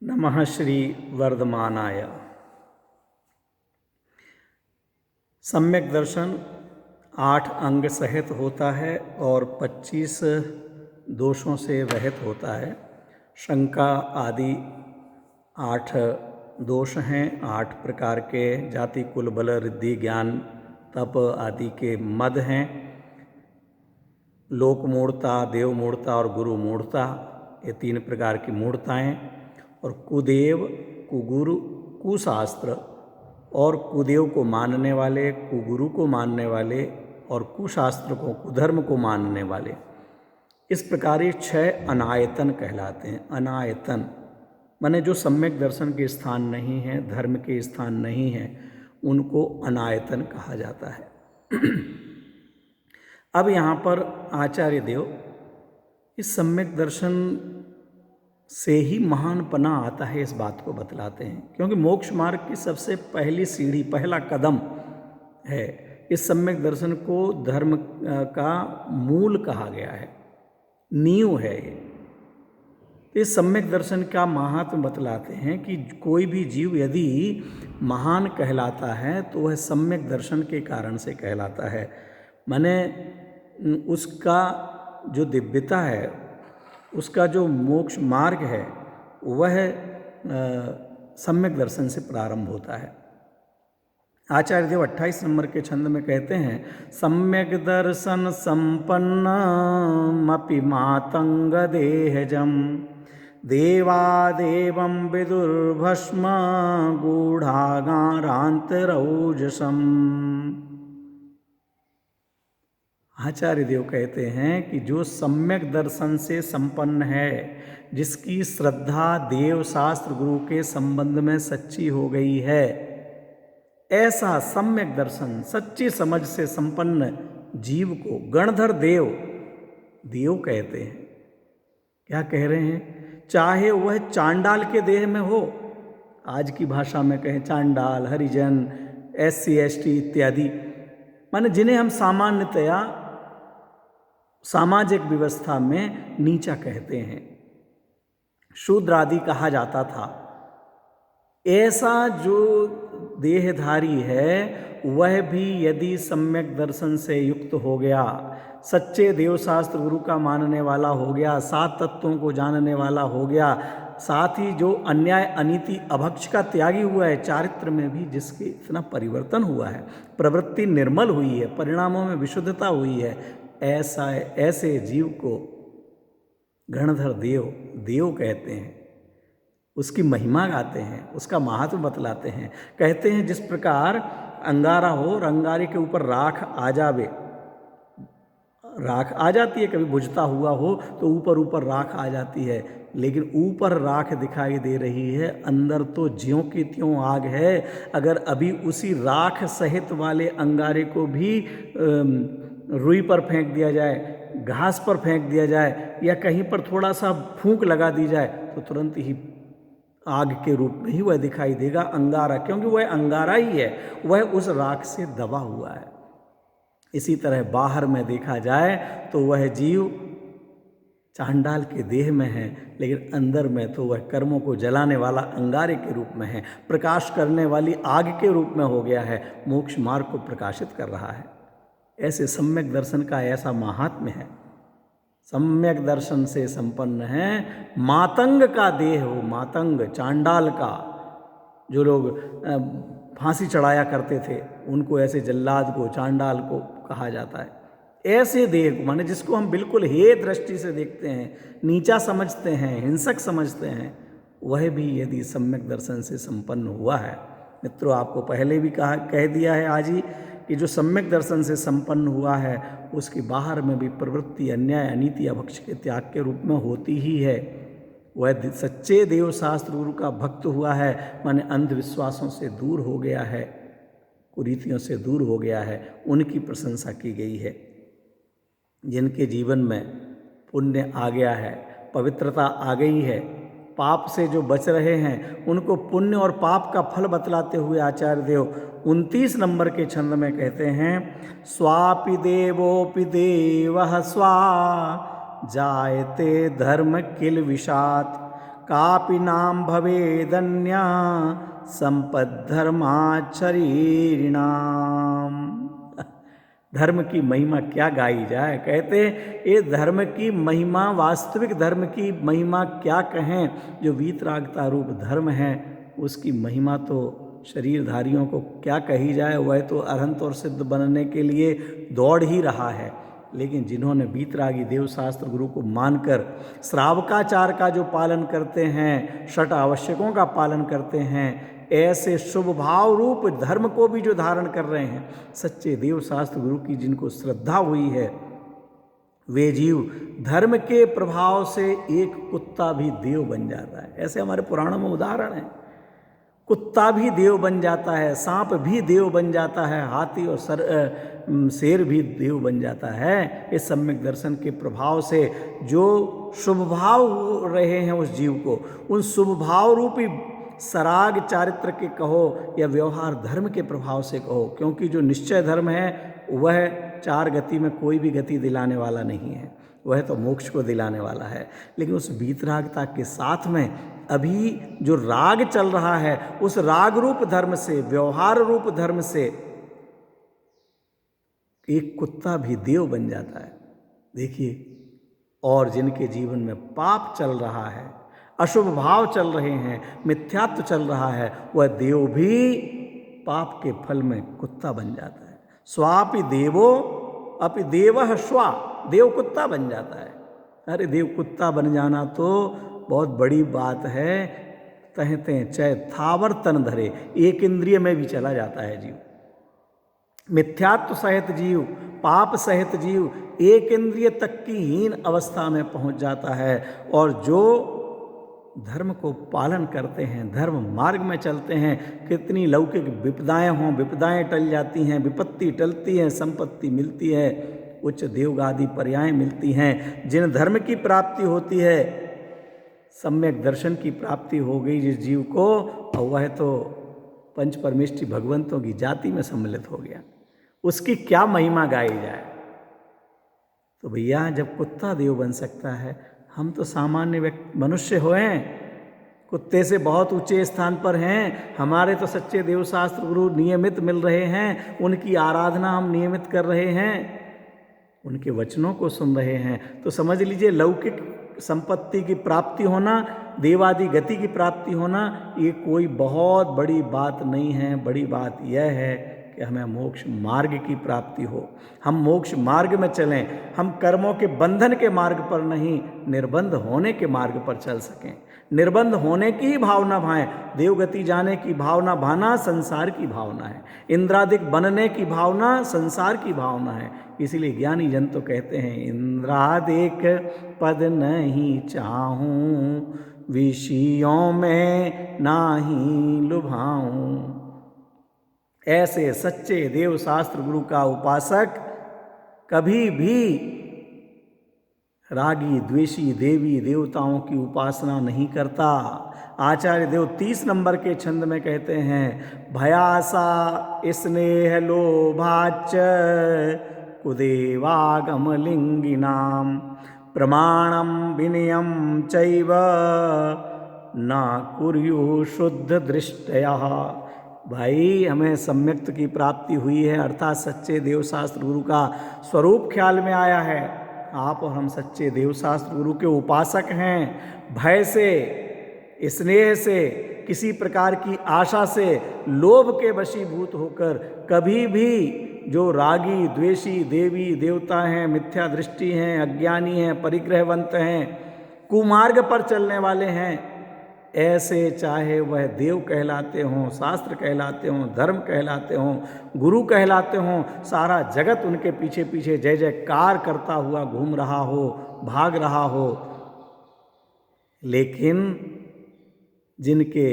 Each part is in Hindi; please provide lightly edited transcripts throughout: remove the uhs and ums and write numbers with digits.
नमः श्री वर्धमानाय। सम्यक दर्शन 8 अंग सहित होता है और 25 दोषों से रहित होता है। शंका आदि 8 दोष हैं, 8 प्रकार के जाति कुल बल रिद्धि ज्ञान तप आदि के मद हैं। लोक मूढ़ता, देव मूढ़ता और गुरु मूढ़ता, ये 3 प्रकार की मूढ़ताएँ। और कुदेव, कुगुरु, कुशास्त्र और कुदेव को मानने वाले, कुगुरु को मानने वाले और कुशास्त्र को, कुधर्म को मानने वाले, इस प्रकार ये 6 अनायतन कहलाते हैं। अनायतन माने जो सम्यक दर्शन के स्थान नहीं हैं, धर्म के स्थान नहीं हैं, उनको अनायतन कहा जाता है। अब यहाँ पर आचार्य देव इस सम्यक दर्शन से ही महानपना आता है इस बात को बतलाते हैं, क्योंकि मोक्ष मार्ग की सबसे पहली सीढ़ी, पहला कदम है। इस सम्यक दर्शन को धर्म का मूल कहा गया है, नींव है ये। इस सम्यक दर्शन का महात्म बतलाते हैं कि कोई भी जीव यदि महान कहलाता है तो वह सम्यक दर्शन के कारण से कहलाता है। माने उसका जो दिव्यता है, उसका जो मोक्ष मार्ग है, वह सम्यक दर्शन से प्रारंभ होता है। आचार्य देव 28 नंबर के छंद में कहते हैं, सम्यक दर्शन संपन्नमपि मातंग देहजम देवादेवं विदुर्भस्म गूढ़ागारांतरौजसम। आचार्य देव कहते हैं कि जो सम्यक दर्शन से संपन्न है, जिसकी श्रद्धा देव शास्त्र गुरु के संबंध में सच्ची हो गई है, ऐसा सम्यक दर्शन सच्ची समझ से संपन्न जीव को गणधर देव, देव कहते हैं। क्या कह रहे हैं? चाहे वह चांडाल के देह में हो, आज की भाषा में कहें चांडाल, हरिजन, SC ST इत्यादि, माने जिन्हें हम सामान्यतया सामाजिक व्यवस्था में नीचा कहते हैं, शूद्र आदि कहा जाता था, ऐसा जो देहधारी है वह भी यदि सम्यक दर्शन से युक्त हो गया, सच्चे देवशास्त्र गुरु का मानने वाला हो गया, 7 तत्वों को जानने वाला हो गया, साथ ही जो अन्याय अनीति अभक्ष का त्यागी हुआ है, चारित्र में भी जिसके इतना परिवर्तन हुआ है, प्रवृत्ति निर्मल हुई है, परिणामों में विशुद्धता हुई है, ऐसे जीव को गणधर देव, देव कहते हैं। उसकी महिमा गाते हैं, उसका महत्व बतलाते हैं। कहते हैं जिस प्रकार अंगारा हो और अंगारे के ऊपर राख आ जावे, राख आ जाती है, कभी बुझता हुआ हो तो ऊपर ऊपर राख आ जाती है, लेकिन ऊपर राख दिखाई दे रही है, अंदर तो ज्यों की त्यों आग है। अगर अभी उसी राख सहित वाले अंगारे को भी रुई पर फेंक दिया जाए, घास पर फेंक दिया जाए, या कहीं पर थोड़ा सा फूंक लगा दी जाए, तो तुरंत ही आग के रूप में ही वह दिखाई देगा अंगारा, क्योंकि वह अंगारा ही है, वह उस राख से दबा हुआ है। इसी तरह बाहर में देखा जाए तो वह जीव चांडाल के देह में है, लेकिन अंदर में तो वह कर्मों को जलाने वाला अंगारे के रूप में है, प्रकाश करने वाली आग के रूप में हो गया है, मोक्ष मार्ग को प्रकाशित कर रहा है। ऐसे सम्यक दर्शन का ऐसा महात्म्य है। सम्यक दर्शन से संपन्न है, मातंग का देह हो, मातंग चांडाल का, जो लोग फांसी चढ़ाया करते थे, उनको ऐसे जल्लाद को, चांडाल को कहा जाता है। ऐसे देह को, माने जिसको हम बिल्कुल हे दृष्टि से देखते हैं, नीचा समझते हैं, हिंसक समझते हैं, वह भी यदि सम्यक दर्शन से संपन्न हुआ है। मित्रों, आपको पहले भी कह दिया है आज ही कि जो सम्यक दर्शन से संपन्न हुआ है, उसके बाहर में भी प्रवृत्ति अन्याय अनीति अभक्ष के त्याग के रूप में होती ही है। वह सच्चे देव शास्त्र गुरु का भक्त हुआ है, माने अंधविश्वासों से दूर हो गया है, कुरीतियों से दूर हो गया है, उनकी प्रशंसा की गई है। जिनके जीवन में पुण्य आ गया है, पवित्रता आ गई है, पाप से जो बच रहे हैं, उनको पुण्य और पाप का फल बतलाते हुए आचार्य देव 29 नंबर के छंद में कहते हैं, स्वापि देवोपि देवः स्वा जायते धर्म किल विषात कापि नाम भवेदन्या संपद्धर्माचरीणाम। धर्म की महिमा क्या गाई जाए। कहते ये धर्म की महिमा, वास्तविक धर्म की महिमा क्या कहें। जो वीतरागता रूप धर्म है उसकी महिमा तो शरीरधारियों को क्या कही जाए। वह तो अरहंत और सिद्ध बनने के लिए दौड़ ही रहा है। लेकिन जिन्होंने वीतरागी देवशास्त्र गुरु को मानकर श्रावकाचार का जो पालन करते हैं, षट आवश्यकों का पालन करते हैं, ऐसे शुभ भाव रूप धर्म को भी जो धारण कर रहे हैं, सच्चे देवशास्त्र गुरु की जिनको श्रद्धा हुई है, वे जीव धर्म के प्रभाव से एक कुत्ता भी देव बन जाता है। ऐसे हमारे पुराणों में उदाहरण है। कुत्ता भी देव बन जाता है, सांप भी देव बन जाता है, हाथी और शेर भी देव बन जाता है। इस सम्यक दर्शन के प्रभाव से जो शुभ भाव रहे हैं उस जीव को, उन शुभ भाव रूपी सराग चारित्र के कहो या व्यवहार धर्म के प्रभाव से कहो, क्योंकि जो निश्चय धर्म है वह चार गति में कोई भी गति दिलाने वाला नहीं है, वह तो मोक्ष को दिलाने वाला है। लेकिन उस वीतरागता के साथ में अभी जो राग चल रहा है, उस राग रूप धर्म से, व्यवहार रूप धर्म से एक कुत्ता भी देव बन जाता है। देखिए, और जिनके जीवन में पाप चल रहा है, अशुभ भाव चल रहे हैं, मिथ्यात्व चल रहा है, वह देव भी पाप के फल में कुत्ता बन जाता है। स्वापि देवो अपि देवः श्वा, देव कुत्ता बन जाता है। अरे देव कुत्ता बन जाना तो बहुत बड़ी बात है। कहते चाहे थावर तन धरे, एक इंद्रिय में भी चला जाता है जीव। मिथ्यात्व सहित जीव, पाप सहित जीव एक इंद्रिय तक की हीन अवस्था में पहुंच जाता है। और जो धर्म को पालन करते हैं, धर्म मार्ग में चलते हैं, कितनी लौकिक विपदाएं हों, विपदाएं टल जाती हैं, विपत्ति टलती है, संपत्ति मिलती है, उच्च देवगादि पर्याय मिलती हैं। जिन धर्म की प्राप्ति होती है, सम्यक दर्शन की प्राप्ति हो गई जिस जीव को, और वह तो पंच परमेष्टि भगवंतों की जाति में सम्मिलित हो गया, उसकी क्या महिमा गाई जाए। तो भैया जब कुत्ता देव बन सकता है, हम तो सामान्य मनुष्य हुए, कुत्ते से बहुत ऊंचे स्थान पर हैं। हमारे तो सच्चे देवशास्त्र गुरु नियमित मिल रहे हैं, उनकी आराधना हम नियमित कर रहे हैं, उनके वचनों को सुन रहे हैं। तो समझ लीजिए, लौकिक संपत्ति की प्राप्ति होना, देवादि गति की प्राप्ति होना, ये कोई बहुत बड़ी बात नहीं है। बड़ी बात यह है कि हमें मोक्ष मार्ग की प्राप्ति हो, हम मोक्ष मार्ग में चलें, हम कर्मों के बंधन के मार्ग पर नहीं, निर्बंध होने के मार्ग पर चल सकें। निर्बंध होने की ही भावना भाएं, देवगति जाने की भावना भाना संसार की भावना है, इंद्रादिक बनने की भावना संसार की भावना है। इसीलिए ज्ञानी जन तो कहते हैं, इंद्रादिक पद नहीं चाहूं, विषयों में नाही लुभाऊं। ऐसे सच्चे देव शास्त्र गुरु का उपासक कभी भी रागी द्वेषी देवी देवताओं की उपासना नहीं करता। आचार्य देव 30 नंबर के छंद में कहते हैं, भयासा स्नेह लोभाच कुदेवागम लिंगिनाम प्रमाणम विनयम चैव न कुर्यु शुद्ध दृष्टया। भाई हमें सम्यक्त की प्राप्ति हुई है, अर्थात सच्चे देवशास्त्र गुरु का स्वरूप ख्याल में आया है। आप और हम सच्चे देवशास्त्र गुरु के उपासक हैं। भय से, स्नेह से, किसी प्रकार की आशा से, लोभ के वशीभूत होकर कभी भी जो रागी द्वेषी देवी देवता हैं, मिथ्या दृष्टि हैं, अज्ञानी हैं, परिग्रहवंत हैं, कुमार्ग पर चलने वाले हैं, ऐसे चाहे वह देव कहलाते हों, शास्त्र कहलाते हों, धर्म कहलाते हों, गुरु कहलाते हों, सारा जगत उनके पीछे पीछे जय जयकार करता हुआ घूम रहा हो, भाग रहा हो, लेकिन जिनके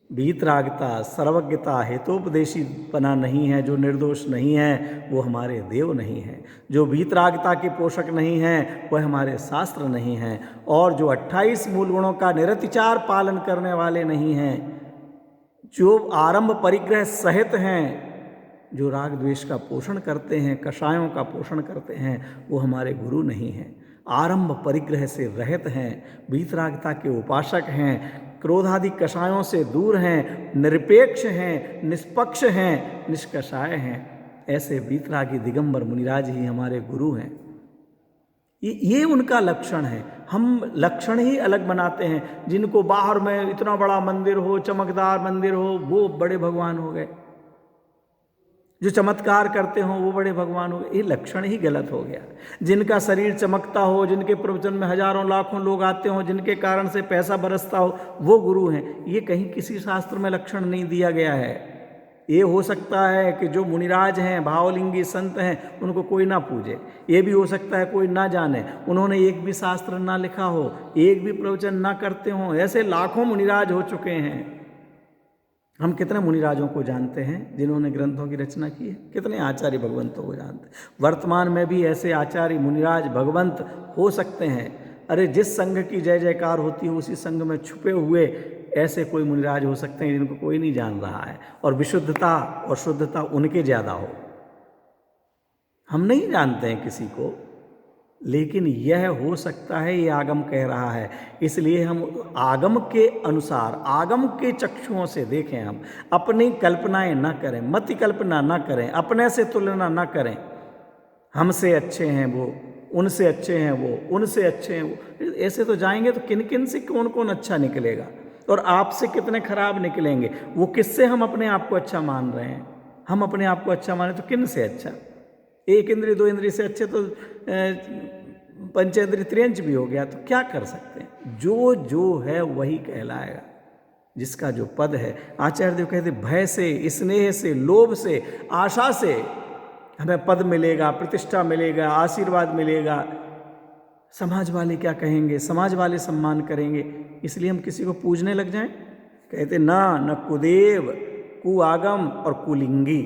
वीतरागता, सर्वज्ञता, हेतोपदेशीपना नहीं है, जो निर्दोष नहीं है, वो हमारे देव नहीं हैं। जो वीतरागता के पोषक नहीं हैं, वह हमारे शास्त्र नहीं हैं। और जो 28 मूल गुणों का निरतिचार पालन करने वाले नहीं हैं, जो आरंभ परिग्रह सहित हैं, जो राग द्वेष का पोषण करते हैं, कषायों का पोषण करते हैं, वो हमारे गुरु नहीं हैं। आरंभ परिग्रह से रहित हैं, वीतरागता के उपासक हैं, क्रोधादि कषायों से दूर हैं, निरपेक्ष हैं, निष्पक्ष हैं, निष्कषाय हैं। ऐसे वीतरागी दिगंबर मुनिराज ही हमारे गुरु हैं। ये उनका लक्षण है। हम लक्षण ही अलग बनाते हैं। जिनको बाहर में इतना बड़ा मंदिर हो, चमकदार मंदिर हो, वो बड़े भगवान हो गए। जो चमत्कार करते हो वो बड़े भगवान हो गए। ये लक्षण ही गलत हो गया। जिनका शरीर चमकता हो, जिनके प्रवचन में हजारों लाखों लोग आते हो, जिनके कारण से पैसा बरसता हो, वो गुरु हैं। ये कहीं किसी शास्त्र में लक्षण नहीं दिया गया है। ये हो सकता है कि जो मुनिराज हैं, भावलिंगी संत हैं, उनको कोई ना पूजे। ये भी हो सकता है कोई ना जाने, उन्होंने एक भी शास्त्र ना लिखा हो, एक भी प्रवचन ना करते हों। ऐसे लाखों मुनिराज हो चुके हैं। हम कितने मुनिराजों को जानते हैं जिन्होंने ग्रंथों की रचना की है? कितने आचार्य भगवंतों को जानते हैं? वर्तमान में भी ऐसे आचार्य मुनिराज भगवंत हो सकते हैं। अरे जिस संघ की जय जयकार होती है उसी संघ में छुपे हुए ऐसे कोई मुनिराज हो सकते हैं जिनको कोई नहीं जान रहा है, और विशुद्धता और शुद्धता उनके ज़्यादा हो। हम नहीं जानते हैं किसी को, लेकिन यह हो सकता है, ये आगम कह रहा है। इसलिए हम आगम के अनुसार, आगम के चक्षुओं से देखें। हम अपनी कल्पनाएं ना करें, मति कल्पना ना करें, अपने से तुलना ना करें। हमसे अच्छे हैं वो, उनसे अच्छे हैं वो, उनसे अच्छे हैं वो। ऐसे तो जाएंगे तो किन किन से कौन कौन अच्छा निकलेगा, और आपसे कितने खराब निकलेंगे। वो किससे हम अपने आप को अच्छा मान रहे हैं? हम अपने आप को अच्छा माने तो किन से अच्छा? एक इंद्रिय दो इंद्रिय से अच्छे तो पंचेंद्रिय त्रियंच भी हो गया, तो क्या कर सकते हैं? जो जो है वही कहलाएगा, जिसका जो पद है। आचार्य देव कहते भय से, स्नेह से, लोभ से, आशा से हमें पद मिलेगा, प्रतिष्ठा मिलेगा, आशीर्वाद मिलेगा। समाज वाले क्या कहेंगे, समाज वाले सम्मान करेंगे, इसलिए हम किसी को पूजने लग जाएं। कहते न कुदेव, कुआगम और कुलिंगी।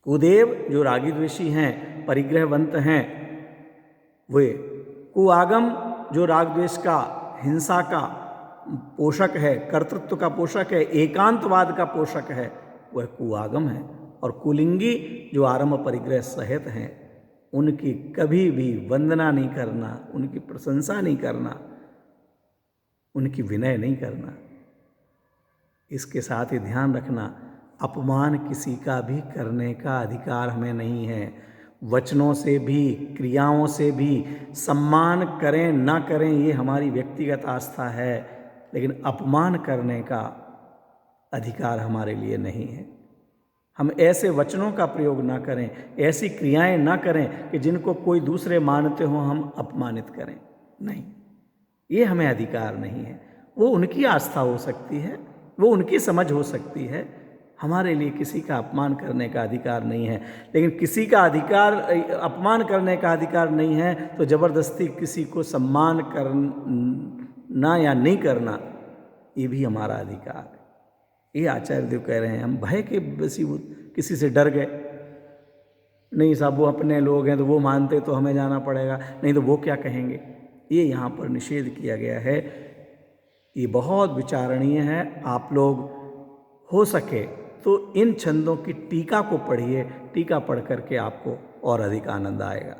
कुदेव जो रागी द्वेषी हैं, परिग्रहवंत हैं, वे। कुआगम जो राग द्वेष का, हिंसा का पोषक है, कर्तृत्व का पोषक है, एकांतवाद का पोषक है, वह कुआगम है। और कुलिंगी जो आरंभ परिग्रह सहित हैं, उनकी कभी भी वंदना नहीं करना, उनकी प्रशंसा नहीं करना, उनकी विनय नहीं करना। इसके साथ ही ध्यान रखना, अपमान किसी का भी करने का अधिकार हमें नहीं है। वचनों से भी, क्रियाओं से भी सम्मान करें ना करें ये हमारी व्यक्तिगत आस्था है, लेकिन अपमान करने का अधिकार हमारे लिए नहीं है। हम ऐसे वचनों का प्रयोग ना करें, ऐसी क्रियाएं ना करें कि जिनको कोई दूसरे मानते हो हम अपमानित करें। नहीं, ये हमें अधिकार नहीं है। वो उनकी आस्था हो सकती है, वो उनकी समझ हो सकती है। हमारे लिए किसी का अपमान करने का अधिकार नहीं है। लेकिन किसी का अधिकार, अपमान करने का अधिकार नहीं है, तो ज़बरदस्ती किसी को सम्मान करना या नहीं करना, ये भी हमारा अधिकार है। ये आचार्य देव कह रहे हैं। हम भय के वशीभूत किसी से डर गए, नहीं साहब वो अपने लोग हैं तो वो मानते तो हमें जाना पड़ेगा, नहीं तो वो क्या कहेंगे, ये यहाँ पर निषेध किया गया है। ये बहुत विचारणीय है। आप लोग हो सके तो इन छंदों की टीका को पढ़िए। टीका पढ़ करके आपको और अधिक आनंद आएगा।